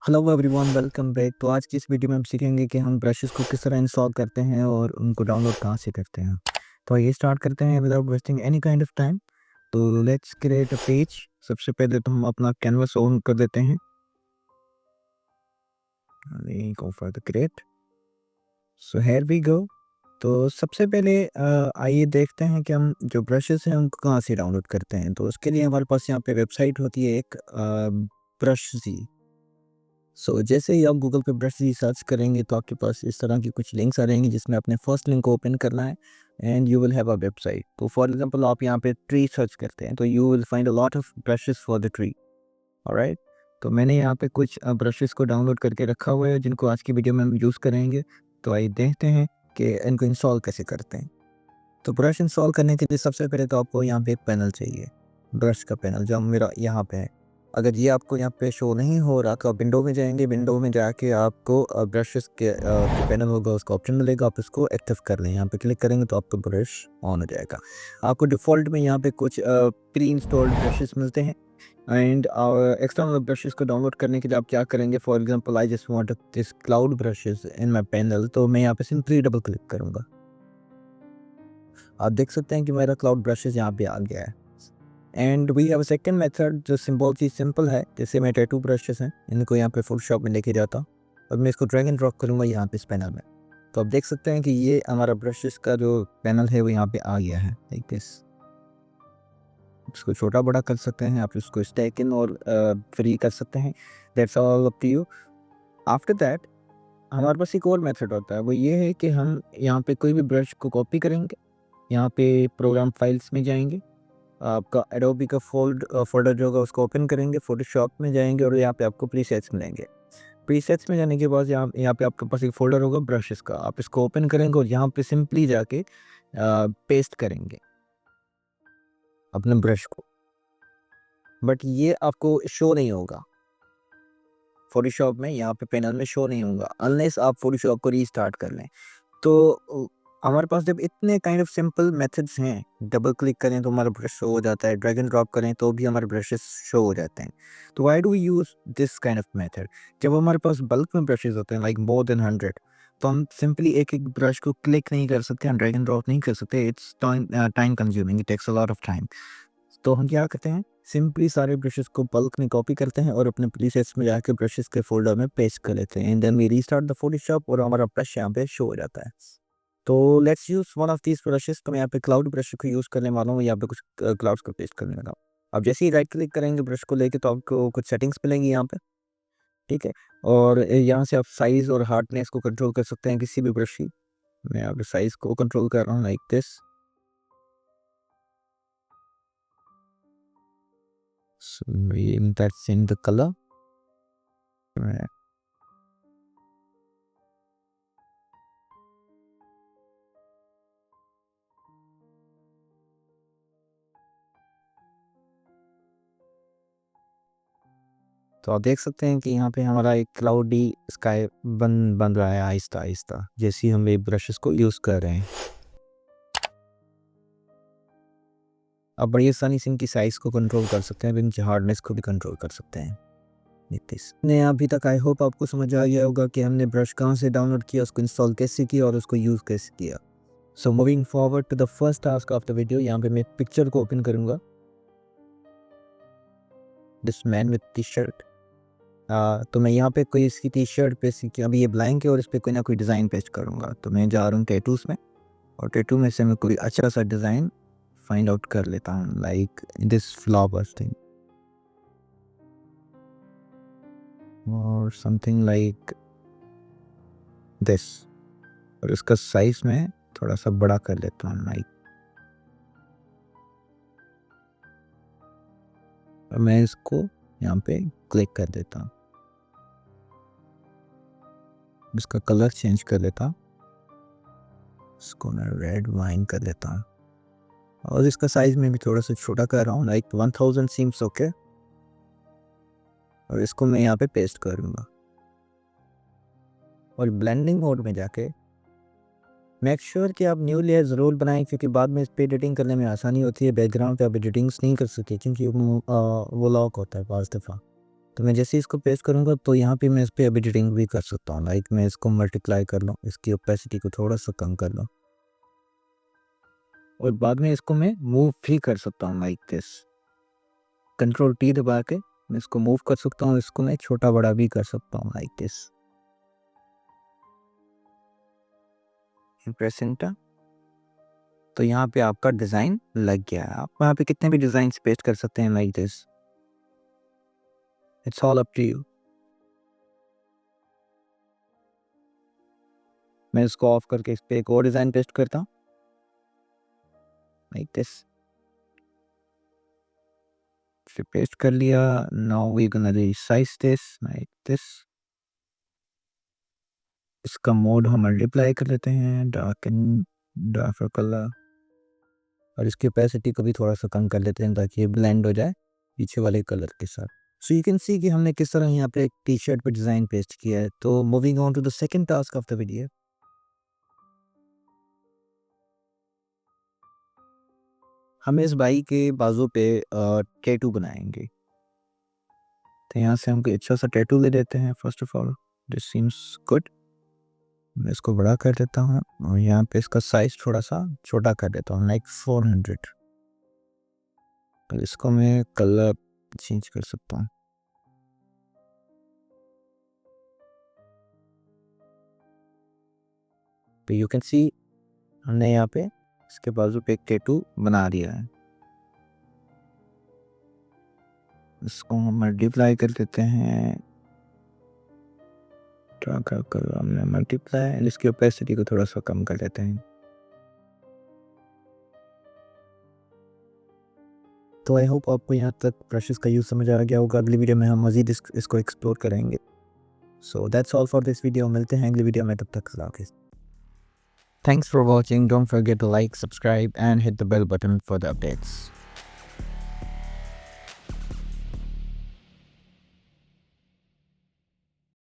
Hello everyone, welcome back. तो आज की इस वीडियो में हम सीखेंगे कि हम ब्रशेस को किस तरह इंस्टॉल करते हैं और उनको डाउनलोड कहाँ से करते हैं। तो ये स्टार्ट करते हैं without wasting any kind of time. तो लेट्स क्रिएट अ पेज। सबसे पहले तो हम अपना कैनवस ऑन कर देते हैं। Go for the create. So here we go. तो सबसे पहले आइए देखते हैं कि हम जो ब्रशेस हैं उनको कहाँ से डाउनलोड करते हैं। तो उसके लिए हमारे पास यहाँ पे वेबसाइट होती है एक ब्रश सी। जैसे ही आप गूगल पे ब्रश सर्च करेंगे तो आपके पास इस तरह की कुछ लिंक्स आ जाएंगे जिसमें अपने फर्स्ट लिंक को ओपन करना है and you will have a website. तो फॉर एग्जांपल आप यहाँ पे ट्री सर्च करते हैं तो you will find a lot of brushes for the tree. Alright. तो मैंने यहाँ पे कुछ ब्रशेस को डाउनलोड करके रखा हुआ है जिनको आज की वीडियो में हम यूज़ करेंगे। तो आइए देखते हैं कि इनको इंस्टॉल कैसे करते हैं। तो ब्रश इंस्टॉल करने के लिए सबसे पहले तो आपको यहाँ पे एक पैनल चाहिए, ब्रश का पैनल जो मेरा यहाँ पे है। अगर ये आपको यहाँ पे शो नहीं हो रहा तो आप विंडो में जाएंगे, विंडो में जाके आपको ब्रशेस के पैनल होगा, उसका ऑप्शन मिलेगा, आप इसको एक्टिव कर लें। यहाँ पे क्लिक करेंगे तो आपका ब्रश ऑन हो जाएगा। आपको डिफ़ॉल्ट में यहाँ पे कुछ प्री इंस्टॉल्ड ब्रशेस मिलते हैं एंड एक्सटर्नल ब्रशेस को डाउनलोड करने के लिए आप क्या करेंगे, for example I just want this cloud brushes in my panel. तो मैं यहाँ पे सिंपली डबल क्लिक करूँगा। आप देख सकते हैं कि मेरा क्लाउड ब्रशेस यहाँ पे आ गया है। And we have a second method जो बहुत ही सिंपल है। जैसे मैं टैटू ब्रशेस हैं, इनको यहाँ पे फोटोशॉप में लेके जाता हूँ और मैं इसको ड्रैग एंड ड्रॉप करूँगा यहाँ पे इस पैनल में। तो आप देख सकते हैं कि ये हमारा ब्रशेस का जो पैनल है वो यहाँ पे आ गया है, लाइक दिस। इसको छोटा बड़ा कर सकते हैं, आप इसको स्टैक इन और फ्री कर सकते हैं। That's all up to you. After that हमारे पास एक और मेथड होता है, वो ये है कि हम यहाँ पे कोई भी ब्रश को कॉपी करेंगे, यहाँ पे प्रोग्राम फाइल्स में जाएंगे, आपका एडोबी का फोल्डर जो होगा उसको ओपन करेंगे, फोटोशॉप में जाएंगे और यहाँ पे आपको प्रीसेट्स मिलेंगे। प्रीसेट्स में जाने के बाद यहाँ पे आपके पास एक फोल्डर होगा ब्रशेस का, आप इसको ओपन करेंगे और यहाँ पे सिंपली जाके पेस्ट करेंगे अपने ब्रश को। बट ये आपको शो नहीं होगा फोटोशॉप में, यहाँ पे पैनल में शो नहीं होगा अनलेस आप फोटोशॉप को रीस्टार्ट कर लें। तो हमारे पास जब इतने काइंड ऑफ सिंपल मेथड्स हैं, डबल क्लिक करें तो हमारा ब्रश शो हो जाता है, ड्रैग एंड ड्रॉप करें तो भी हमारे ब्रशेस शो हो जाते हैं। तो why do we use this kind of method? जब हमारे पास बल्क में ब्रशेस होते हैं लाइक मोर देन 100, तो हम सिंपली एक एक ब्रश को क्लिक नहीं कर सकते, हम ड्रैग एंड ड्रॉप नहीं कर सकते। It's time consuming, it takes a lot of time. तो हम क्या करते हैं, सिंपली सारे ब्रशेस को बल्क में कॉपी करते हैं और अपने प्रीसेट्स में जाकर ब्रशेस के फोल्डर में पेस्ट कर लेते हैं and then we restart the Photoshop और हमारा ब्रश यहाँ पे शो हो जाता है। तो let's use one of these brushes. तो मैं यहाँ पे क्लाउड ब्रश को यूज़ करने वाला हूँ, यहाँ पे कुछ क्लाउड्स को पेस्ट करने वाला हूँ। अब जैसे ही राइट क्लिक करेंगे ब्रश को लेके तो आपको कुछ सेटिंग्स मिलेंगी यहाँ पे, ठीक है। और यहाँ से आप साइज़ और हार्डनेस को कंट्रोल कर सकते हैं किसी भी ब्रश की। मैं यहाँ पे साइज़ को कंट्रोल कर रहा हूँ like this. So that's in the color. तो आप देख सकते हैं कि यहाँ पे हमारा एक क्लाउडी स्काई बन रहा है आहिस्ता आहिस्ता, जैसे ही हम ये ब्रशेस को यूज़ कर रहे हैं। आप बड़ी आसानी से इनकी साइज़ को कंट्रोल कर सकते हैं, इनकी हार्डनेस को भी कंट्रोल कर सकते हैं। ने अभी तक आई होप आपको समझ आ गया होगा कि हमने ब्रश कहाँ से डाउनलोड किया, उसको इंस्टॉल कैसे किया और उसको यूज़ कैसे किया। So moving forward to the first task of the video, यहाँ पे मैं पिक्चर को ओपन करूँगा, this man with T shirt. तो मैं यहाँ पे कोई इसकी टी शर्ट पे अभी ये ब्लैंक है और इस पर कोई ना कोई डिज़ाइन पेस्ट करूँगा। तो मैं जा रहा हूँ टैटूज़ में और टैटू में से मैं कोई अच्छा सा डिज़ाइन फाइंड आउट कर लेता हूँ, लाइक दिस फ्लावर थिंग और समथिंग लाइक दिस। और इसका साइज़ मैं थोड़ा सा बड़ा कर लेता हूँ, लाइक मैं इसको यहाँ पे क्लिक कर देता हूँ, इसका कलर चेंज कर लेता हूँ, इसको मैं रेड वाइन कर लेता हूँ और इसका साइज़ में भी थोड़ा सा छोटा कर रहा हूँ, लाइक 1000 सीम्स ओके। और इसको मैं यहाँ पे पेस्ट करूँगा और ब्लेंडिंग मोड में जाके मेक श्योर कि आप न्यू लेयर ज़रूर बनाएं क्योंकि बाद में इस पर एडिटिंग करने में आसानी होती है। बैकग्राउंड पे आप एडिटिंग्स नहीं कर सकते क्योंकि वो लॉक होता है पास दफ़ा। तो मैं जैसे इसको पेस्ट करूँगा तो यहाँ पे मैं इस पे एडिटिंग भी कर सकता हूँ। लाइक मैं इसको मल्टीप्लाई कर लूँ, इसकी ओपेसिटी को थोड़ा सा कम कर लूँ और बाद में इसको मैं मूव भी कर सकता हूँ लाइक दिस। कंट्रोल टी दबा के मैं इसको मूव कर सकता हूँ, इसको मैं छोटा बड़ा भी कर सकता हूँ लाइक दिस। Press enter. तो यहाँ पे आपका डिज़ाइन लग गया है। आप यहाँ पे कितने भी डिज़ाइन पेस्ट कर सकते हैं like this. It's all up to you. मैं इसको ऑफ करके इस पे एक और डिज़ाइन पेस्ट करता हूँ लाइक दिस। फिर पेस्ट कर लिया। Now we gonna resize this like this. इसका मोड हम मल्टीप्लाई कर लेते हैं, डार्क एंड डार्कर कलर, और इसकी ओपेसिटी को भी थोड़ा सा कम कर लेते हैं ताकि ये ब्लेंड हो जाए पीछे वाले कलर के साथ। सो यू कैन सी कि हमने किस तरह यहाँ पे एक टी शर्ट पे डिज़ाइन पेस्ट किया है। तो moving on to the second task of the video. हम इस बाई के बाजू पे टैटू बनाएंगे। तो यहाँ से हम कोई अच्छा सा टैटू ले लेते हैं। First of all this seems good. मैं इसको बड़ा कर देता हूँ और यहाँ पे इसका साइज थोड़ा सा छोटा कर देता हूँ लाइक 400। तो इसको मैं कलर चेंज कर सकता हूँ। तो यू कैन सी हमने यहाँ पे इसके बाजू पे एक टैटू बना दिया है। इसको हम मल्टीप्लाई कर देते हैं। हमने मल्टीप्लाई, इसकी ओपेसिटी को थोड़ा सा कम कर देते हैं। तो आई होप आपको यहाँ तक ब्रशेस का यूज़ समझ आ गया होगा। अगली वीडियो में हम मज़ीद इसको एक्सप्लोर करेंगे। So that's all for this video. मिलते हैं अगली वीडियो में, तब तक अल्लाह हाफ़िज़। Thanks for watching. Don't forget to like, subscribe and hit the bell button for the updates.